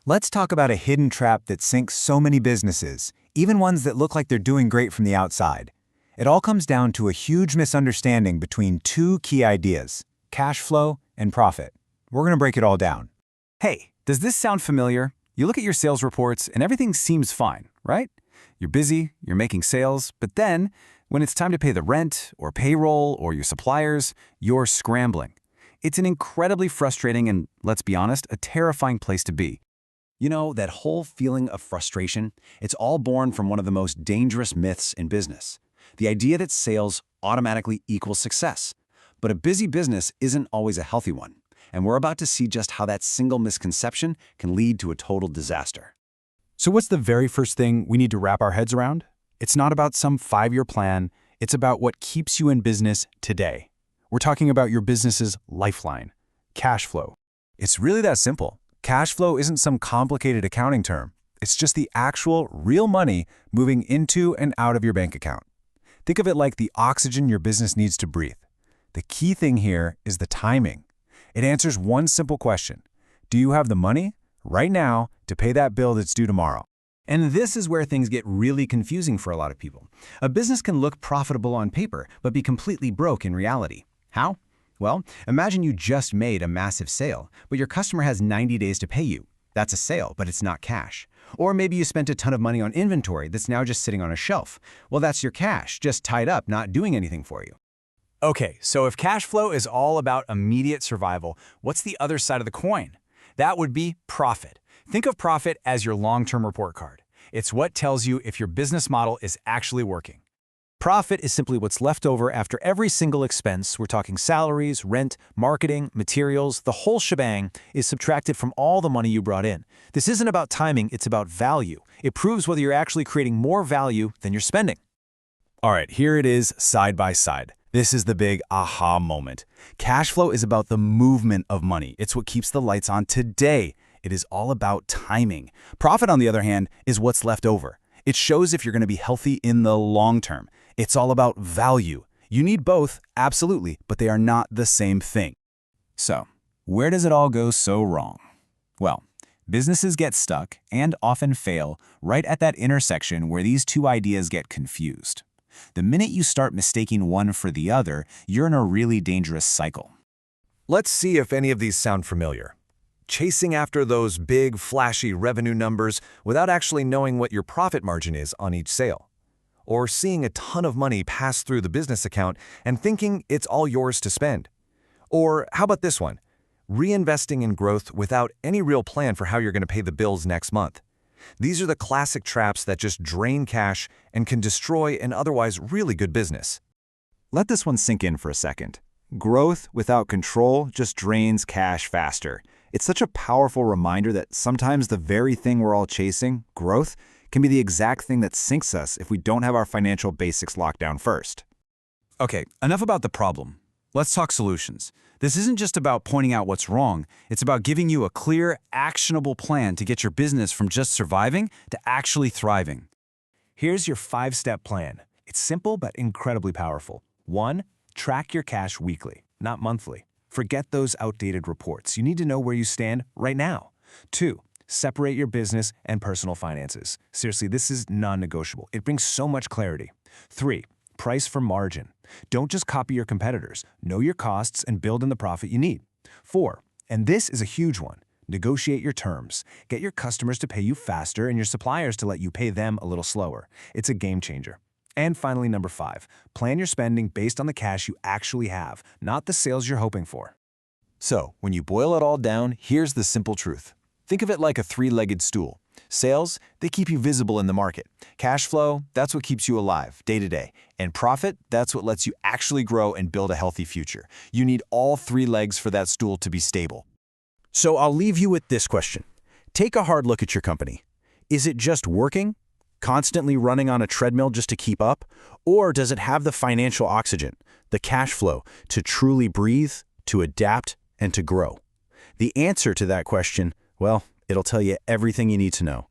Let's talk about a hidden trap that sinks so many businesses, even ones that look like they're doing great from the outside. It all comes down to a huge misunderstanding between two key ideas: cash flow and profit. We're going to break it all down. Hey, does this sound familiar? You look at your sales reports and everything seems fine, right? You're busy, you're making sales, but then, when it's time to pay the rent or payroll or your suppliers, you're scrambling. It's an incredibly frustrating and, let's be honest, a terrifying place to be. You know, that whole feeling of frustration, it's all born from one of the most dangerous myths in business. The idea that sales automatically equals success. But a busy business isn't always a healthy one. And we're about to see just how that single misconception can lead to a total disaster. So what's the very first thing we need to wrap our heads around? It's not about some 5-year plan. It's about what keeps you in business today. We're talking about your business's lifeline, cash flow. It's really that simple. Cash flow isn't some complicated accounting term. It's just the actual, real money moving into and out of your bank account. Think of it like the oxygen your business needs to breathe. The key thing here is the timing. It answers one simple question: do you have the money right now to pay that bill that's due tomorrow? And this is where things get really confusing for a lot of people. A business can look profitable on paper, but be completely broke in reality. How? Well, imagine you just made a massive sale, but your customer has 90 days to pay you. That's a sale, but it's not cash. Or maybe you spent a ton of money on inventory that's now just sitting on a shelf. Well, that's your cash, just tied up, not doing anything for you. Okay, so if cash flow is all about immediate survival, what's the other side of the coin? That would be profit. Think of profit as your long-term report card. It's what tells you if your business model is actually working. Profit is simply what's left over after every single expense. We're talking salaries, rent, marketing, materials, the whole shebang is subtracted from all the money you brought in. This isn't about timing, it's about value. It proves whether you're actually creating more value than you're spending. All right, here it is side by side. This is the big aha moment. Cash flow is about the movement of money. It's what keeps the lights on today. It is all about timing. Profit, on the other hand, is what's left over. It shows if you're going to be healthy in the long term. It's all about value. You need both, absolutely, but they are not the same thing. So, where does it all go so wrong? Well, businesses get stuck and often fail right at that intersection where these two ideas get confused. The minute you start mistaking one for the other, you're in a really dangerous cycle. Let's see if any of these sound familiar. Chasing after those big, flashy revenue numbers without actually knowing what your profit margin is on each sale. Or seeing a ton of money pass through the business account and thinking it's all yours to spend. Or how about this one? Reinvesting in growth without any real plan for how you're going to pay the bills next month. These are the classic traps that just drain cash and can destroy an otherwise really good business. Let this one sink in for a second. Growth without control just drains cash faster. It's such a powerful reminder that sometimes the very thing we're all chasing, growth, can be the exact thing that sinks us if we don't have our financial basics locked down first. Okay, enough about the problem. Let's talk solutions. This isn't just about pointing out what's wrong. It's about giving you a clear, actionable plan to get your business from just surviving to actually thriving. Here's your 5-step plan. It's simple but incredibly powerful. 1. Track your cash weekly, not monthly. Forget those outdated reports. You need to know where you stand right now. 2. Separate your business and personal finances. Seriously, this is non-negotiable. It brings so much clarity. 3. Price for margin. Don't just copy your competitors. Know your costs and build in the profit you need. 4. And this is a huge one. Negotiate your terms. Get your customers to pay you faster and your suppliers to let you pay them a little slower. It's a game changer. And finally, number 5, plan your spending based on the cash you actually have, not the sales you're hoping for. So, when you boil it all down, here's the simple truth. Think of it like a 3-legged stool. Sales, they keep you visible in the market. Cash flow, that's what keeps you alive day to day. And profit, that's what lets you actually grow and build a healthy future. You need all 3 legs for that stool to be stable. So I'll leave you with this question. Take a hard look at your company. Is it just working? Constantly running on a treadmill just to keep up? Or does it have the financial oxygen, the cash flow, to truly breathe, to adapt, and to grow? The answer to that question, well, it'll tell you everything you need to know.